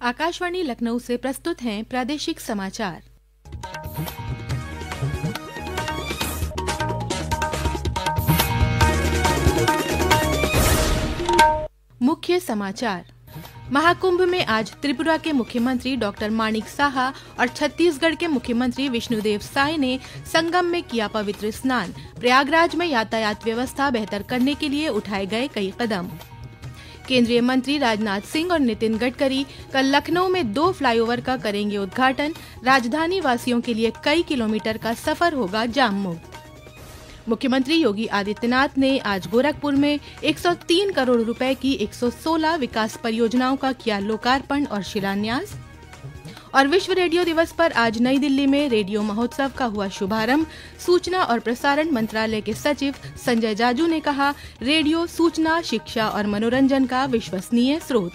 आकाशवाणी लखनऊ से प्रस्तुत हैं प्रादेशिक समाचार। मुख्य समाचार। महाकुंभ में आज त्रिपुरा के मुख्यमंत्री डॉक्टर माणिक साहा और छत्तीसगढ़ के मुख्यमंत्री विष्णुदेव साय ने संगम में किया पवित्र स्नान। प्रयागराज में यातायात व्यवस्था बेहतर करने के लिए उठाए गए कई कदम। केंद्रीय मंत्री राजनाथ सिंह और नितिन गडकरी कल लखनऊ में 2 फ्लाईओवर का करेंगे उद्घाटन। राजधानी वासियों के लिए कई किलोमीटर का सफर होगा जाम मुक्त। मुख्यमंत्री योगी आदित्यनाथ ने आज गोरखपुर में 103 करोड़ रुपए की 116 विकास परियोजनाओं का किया लोकार्पण और शिलान्यास। और विश्व रेडियो दिवस पर आज नई दिल्ली में रेडियो महोत्सव का हुआ शुभारंभ। सूचना और प्रसारण मंत्रालय के सचिव संजय जाजू ने कहा, रेडियो सूचना, शिक्षा और मनोरंजन का विश्वसनीय स्रोत।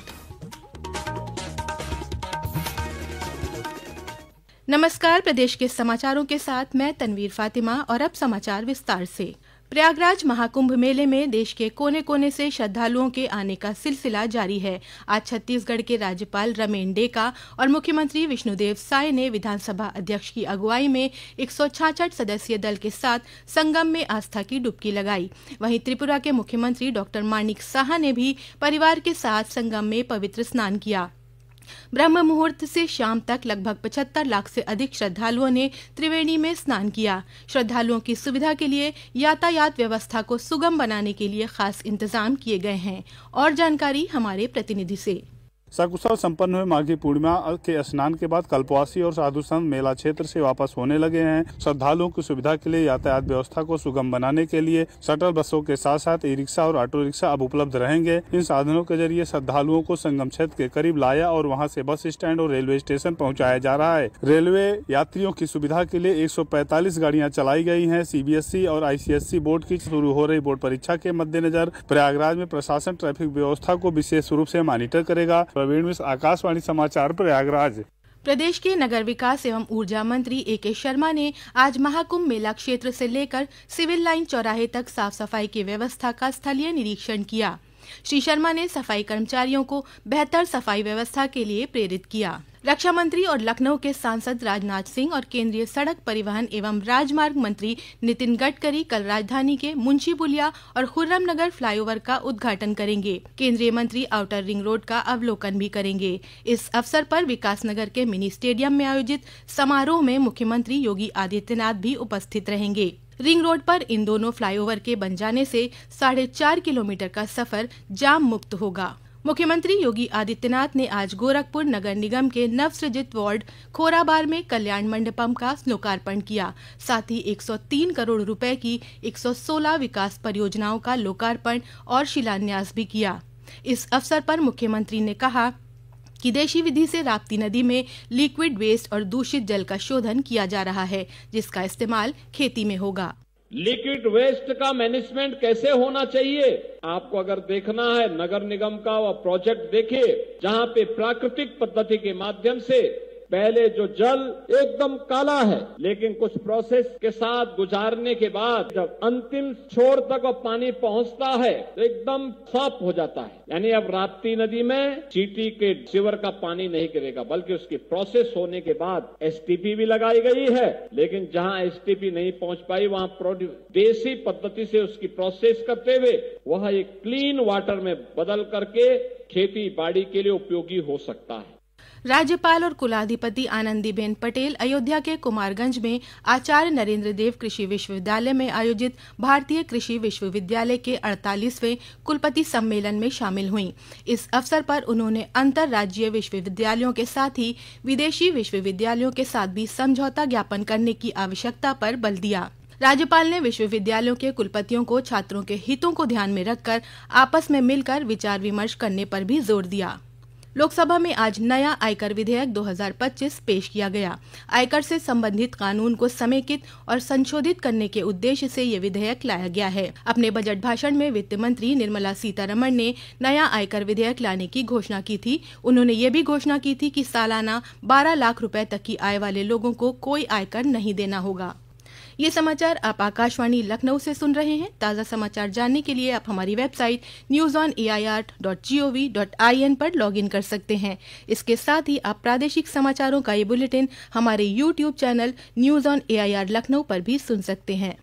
नमस्कार, प्रदेश के समाचारों के साथ मैं तनवीर फातिमा और अब समाचार विस्तार से। प्रयागराज महाकुंभ मेले में देश के कोने कोने से श्रद्धालुओं के आने का सिलसिला जारी है। आज छत्तीसगढ़ के राज्यपाल रमेन डेका और मुख्यमंत्री विष्णुदेव साय ने विधानसभा अध्यक्ष की अगुवाई में 166 सदस्यीय दल के साथ संगम में आस्था की डुबकी लगाई। वहीं त्रिपुरा के मुख्यमंत्री डॉक्टर माणिक साहा ने भी परिवार के साथ संगम में पवित्र स्नान किया। ब्रह्म मुहूर्त से शाम तक लगभग 75 लाख से अधिक श्रद्धालुओं ने त्रिवेणी में स्नान किया। श्रद्धालुओं की सुविधा के लिए यातायात व्यवस्था को सुगम बनाने के लिए खास इंतजाम किए गए हैं। और जानकारी हमारे प्रतिनिधि से। सकुशल संपन्न हुए माघी पूर्णिमा के स्नान के बाद कल्पवासी और साधु संत मेला क्षेत्र से वापस होने लगे हैं। श्रद्धालुओं की सुविधा के लिए यातायात व्यवस्था को सुगम बनाने के लिए शटल बसों के साथ साथ ई रिक्शा और ऑटो रिक्शा अब उपलब्ध रहेंगे। इन साधनों के जरिए श्रद्धालुओं को संगम क्षेत्र के करीब लाया और वहां से बस स्टैंड और रेलवे स्टेशन पहुँचाया जा रहा है। रेलवे यात्रियों की सुविधा के लिए 145 गाड़ियाँ चलाई गयी है। CBSE और ICSE बोर्ड की शुरू हो रही बोर्ड परीक्षा के मद्देनजर प्रयागराज में प्रशासन ट्रैफिक व्यवस्था को विशेष रूप से मॉनिटर करेगा। आकाशवाणी समाचार प्रयागराज। प्रदेश के नगर विकास एवं ऊर्जा मंत्री AK शर्मा ने आज महाकुंभ मेला क्षेत्र से लेकर सिविल लाइन चौराहे तक साफ सफाई की व्यवस्था का स्थलीय निरीक्षण किया। श्री शर्मा ने सफाई कर्मचारियों को बेहतर सफाई व्यवस्था के लिए प्रेरित किया। रक्षा मंत्री और लखनऊ के सांसद राजनाथ सिंह और केंद्रीय सड़क परिवहन एवं राजमार्ग मंत्री नितिन गडकरी कल राजधानी के मुंशी पुलिया और खुर्रम नगर फ्लाईओवर का उद्घाटन करेंगे। केंद्रीय मंत्री आउटर रिंग रोड का अवलोकन भी करेंगे। इस अवसर पर विकास नगर के मिनी स्टेडियम में आयोजित समारोह में मुख्यमंत्री योगी आदित्यनाथ भी उपस्थित रहेंगे। रिंग रोड पर इन दोनों फ्लाईओवर के बन जाने से 4.5 किलोमीटर का सफर जाम मुक्त होगा। मुख्यमंत्री योगी आदित्यनाथ ने आज गोरखपुर नगर निगम के नवसृजित वार्ड खोराबार में कल्याण मंडपम का लोकार्पण किया। साथ ही 103 करोड़ रुपए की 116 विकास परियोजनाओं का लोकार्पण और शिलान्यास भी किया। इस अवसर पर मुख्यमंत्री ने कहा कि देशी विधि से राप्ती नदी में लिक्विड वेस्ट और दूषित जल का शोधन किया जा रहा है, जिसका इस्तेमाल खेती में होगा। लिक्विड वेस्ट का मैनेजमेंट कैसे होना चाहिए, आपको अगर देखना है नगर निगम का वो प्रोजेक्ट देखिए, जहां पे प्राकृतिक पद्धति के माध्यम से पहले जो जल एकदम काला है, लेकिन कुछ प्रोसेस के साथ गुजारने के बाद जब अंतिम छोर तक वो पानी पहुंचता है तो एकदम साफ हो जाता है। यानी अब राप्ती नदी में चीटी के सीवर का पानी नहीं गिरेगा, बल्कि उसकी प्रोसेस होने के बाद STP भी लगाई गई है। लेकिन जहां STP नहीं पहुंच पाई वहां देसी पद्धति से उसकी प्रोसेस करते हुए वह एक क्लीन वाटर में बदल करके खेती बाड़ी के लिए उपयोगी हो सकता है। राज्यपाल और कुलाधिपति आनंदीबेन पटेल अयोध्या के कुमारगंज में आचार्य नरेंद्र देव कृषि विश्वविद्यालय में आयोजित भारतीय कृषि विश्वविद्यालय के 48वें कुलपति सम्मेलन में शामिल हुईं। इस अवसर पर उन्होंने अंतर्राज्यीय विश्वविद्यालयों के साथ ही विदेशी विश्वविद्यालयों के साथ भी समझौता ज्ञापन करने की आवश्यकता पर बल दिया। राज्यपाल ने विश्वविद्यालयों के कुलपतियों को छात्रों के हितों को ध्यान में रखकर आपस में मिलकर विचार विमर्श करने पर भी जोर दिया। लोकसभा में आज नया आयकर विधेयक 2025 पेश किया गया। आयकर से संबंधित कानून को समेकित और संशोधित करने के उद्देश्य से ये विधेयक लाया गया है। अपने बजट भाषण में वित्त मंत्री निर्मला सीतारमण ने नया आयकर विधेयक लाने की घोषणा की थी। उन्होंने ये भी घोषणा की थी कि सालाना 12 लाख रुपए तक की आय वाले लोगों को कोई आयकर नहीं देना होगा। ये समाचार आप आकाशवाणी लखनऊ से सुन रहे हैं। ताज़ा समाचार जानने के लिए आप हमारी वेबसाइट newsonair.gov.in पर लॉगिन कर सकते हैं। इसके साथ ही आप प्रादेशिक समाचारों का ये बुलेटिन हमारे YouTube channel news on AIR Lucknow पर भी सुन सकते हैं।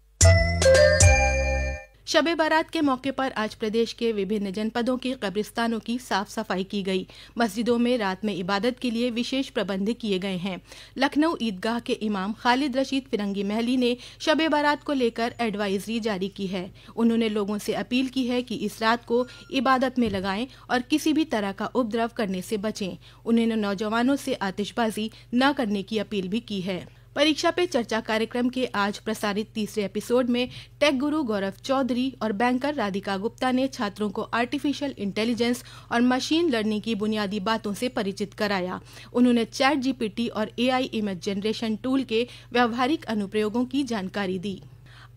शबे बारात के मौके पर आज प्रदेश के विभिन्न जनपदों के कब्रिस्तानों की साफ सफाई की गई। मस्जिदों में रात में इबादत के लिए विशेष प्रबंध किए गए हैं। लखनऊ ईदगाह के इमाम खालिद रशीद फिरंगी महली ने शबे बारात को लेकर एडवाइजरी जारी की है। उन्होंने लोगों से अपील की है कि इस रात को इबादत में लगाएं और किसी भी तरह का उपद्रव करने से बचें। उन्होंने नौजवानों से आतिशबाजी न करने की अपील भी की है। परीक्षा पे चर्चा कार्यक्रम के आज प्रसारित तीसरे एपिसोड में टेक गुरु गौरव चौधरी और बैंकर राधिका गुप्ता ने छात्रों को आर्टिफिशियल इंटेलिजेंस और मशीन लर्निंग की बुनियादी बातों से परिचित कराया। उन्होंने चैट GPT और AI इमेज जनरेशन टूल के व्यावहारिक अनुप्रयोगों की जानकारी दी।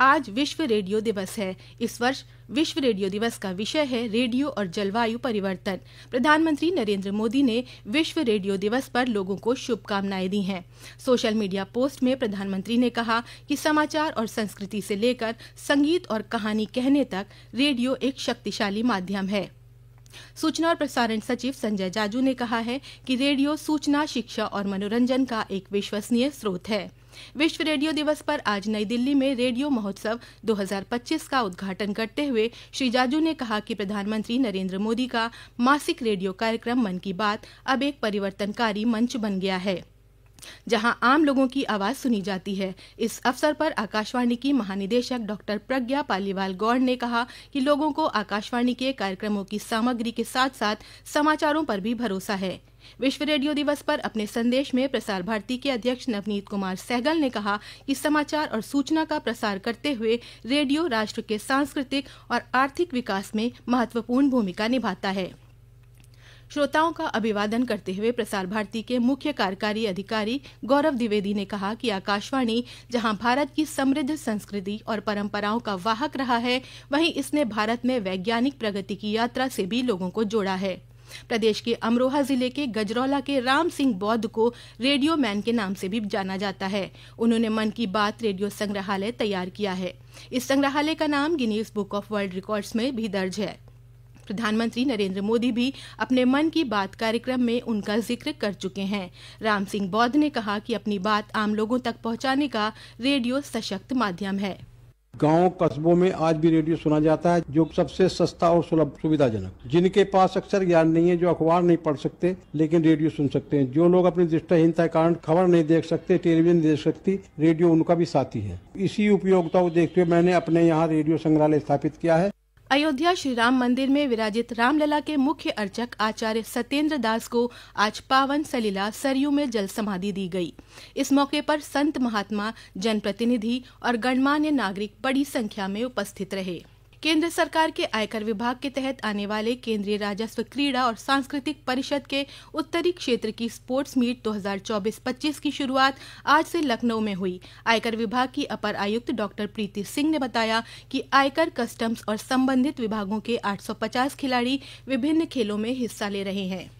आज विश्व रेडियो दिवस है। इस वर्ष विश्व रेडियो दिवस का विषय है रेडियो और जलवायु परिवर्तन। प्रधानमंत्री नरेंद्र मोदी ने विश्व रेडियो दिवस पर लोगों को शुभकामनाएं दी हैं। सोशल मीडिया पोस्ट में प्रधानमंत्री ने कहा कि समाचार और संस्कृति से लेकर संगीत और कहानी कहने तक रेडियो एक शक्तिशाली माध्यम है। सूचना और प्रसारण सचिव संजय जाजू ने कहा है कि रेडियो सूचना, शिक्षा और मनोरंजन का एक विश्वसनीय स्रोत है। विश्व रेडियो दिवस पर आज नई दिल्ली में रेडियो महोत्सव 2025 का उद्घाटन करते हुए श्री जाजू ने कहा कि प्रधानमंत्री नरेंद्र मोदी का मासिक रेडियो कार्यक्रम मन की बात अब एक परिवर्तनकारी मंच बन गया है, जहां आम लोगों की आवाज सुनी जाती है। इस अवसर पर आकाशवाणी की महानिदेशक डॉक्टर प्रज्ञा पालीवाल गौड़ ने कहा कि लोगों को आकाशवाणी के कार्यक्रमों की सामग्री के साथ साथ समाचारों पर भी भरोसा है। विश्व रेडियो दिवस पर अपने संदेश में प्रसार भारती के अध्यक्ष नवनीत कुमार सहगल ने कहा कि समाचार और सूचना का प्रसार करते हुए रेडियो राष्ट्र के सांस्कृतिक और आर्थिक विकास में महत्वपूर्ण भूमिका निभाता है। श्रोताओं का अभिवादन करते हुए प्रसार भारती के मुख्य कार्यकारी अधिकारी गौरव द्विवेदी ने कहा कि आकाशवाणी जहां भारत की समृद्ध संस्कृति और परंपराओं का वाहक रहा है, वहीं इसने भारत में वैज्ञानिक प्रगति की यात्रा से भी लोगों को जोड़ा है। प्रदेश के अमरोहा जिले के गजरौला के राम सिंह बौद्ध को रेडियो मैन के नाम से भी जाना जाता है। उन्होंने मन की बात रेडियो संग्रहालय तैयार किया है। इस संग्रहालय का नाम Guinness book of world records में भी दर्ज है। प्रधानमंत्री नरेंद्र मोदी भी अपने मन की बात कार्यक्रम में उनका जिक्र कर चुके हैं। राम सिंह बौद्ध ने कहा कि अपनी बात आम लोगों तक पहुंचाने का रेडियो सशक्त माध्यम है। गांव कस्बों में आज भी रेडियो सुना जाता है, जो सबसे सस्ता और सुलभ सुविधाजनक। जिनके पास अक्सर ज्ञान नहीं है, जो अखबार नहीं पढ़ सकते लेकिन रेडियो सुन सकते हैं, जो लोग अपनी दृष्टिहीनता के कारण खबर नहीं देख सकते, टेलीविजन नहीं देख सकती, रेडियो उनका भी साथी है। इसी उपयोगिता को देखते हुए मैंने अपने यहाँ रेडियो संग्रहालय स्थापित किया है। अयोध्या श्री राम मंदिर में विराजित रामलला के मुख्य अर्चक आचार्य सत्येंद्र दास को आज पावन सलिला सरयू में जल समाधि दी गई। इस मौके पर संत महात्मा, जनप्रतिनिधि और गणमान्य नागरिक बड़ी संख्या में उपस्थित रहे। केंद्र सरकार के आयकर विभाग के तहत आने वाले केंद्रीय राजस्व, क्रीड़ा और सांस्कृतिक परिषद के उत्तरी क्षेत्र की स्पोर्ट्स मीट 2024-25 की शुरुआत आज से लखनऊ में हुई। आयकर विभाग की अपर आयुक्त डॉक्टर प्रीति सिंह ने बताया कि आयकर, कस्टम्स और संबंधित विभागों के 850 खिलाड़ी विभिन्न खेलों में हिस्सा ले रहे हैं।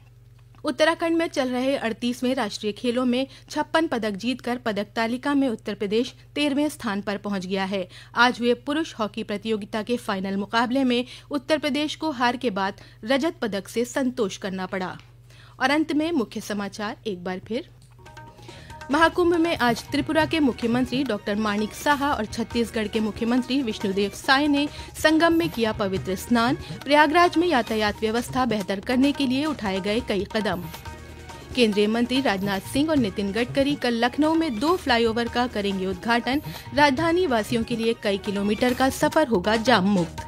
उत्तराखंड में चल रहे 38वें राष्ट्रीय खेलों में 56 पदक जीतकर पदक तालिका में उत्तर प्रदेश 13वें स्थान पर पहुंच गया है। आज हुए पुरुष हॉकी प्रतियोगिता के फाइनल मुकाबले में उत्तर प्रदेश को हार के बाद रजत पदक से संतोष करना पड़ा। और अंत में मुख्य समाचार एक बार फिर। महाकुंभ में आज त्रिपुरा के मुख्यमंत्री डॉक्टर माणिक साहा और छत्तीसगढ़ के मुख्यमंत्री विष्णुदेव साय ने संगम में किया पवित्र स्नान। प्रयागराज में यातायात व्यवस्था बेहतर करने के लिए उठाए गए कई कदम। केंद्रीय मंत्री राजनाथ सिंह और नितिन गडकरी कल लखनऊ में 2 फ्लाईओवर का करेंगे उद्घाटन। राजधानी वासियों के लिए कई किलोमीटर का सफर होगा जाम मुक्त।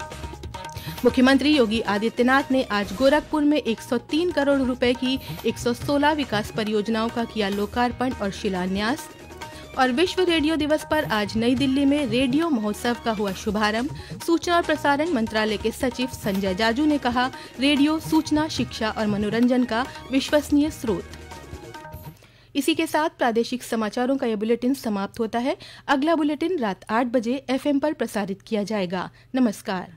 मुख्यमंत्री योगी आदित्यनाथ ने आज गोरखपुर में 103 करोड़ रुपए की 116 विकास परियोजनाओं का किया लोकार्पण और शिलान्यास। और विश्व रेडियो दिवस पर आज नई दिल्ली में रेडियो महोत्सव का हुआ शुभारंभ। सूचना और प्रसारण मंत्रालय के सचिव संजय जाजू ने कहा, रेडियो सूचना, शिक्षा और मनोरंजन का विश्वसनीय स्रोत। इसी के साथ प्रादेशिक समाचारों का यह बुलेटिन समाप्त होता है। अगला बुलेटिन रात 8 बजे FM पर प्रसारित किया जाएगा। नमस्कार।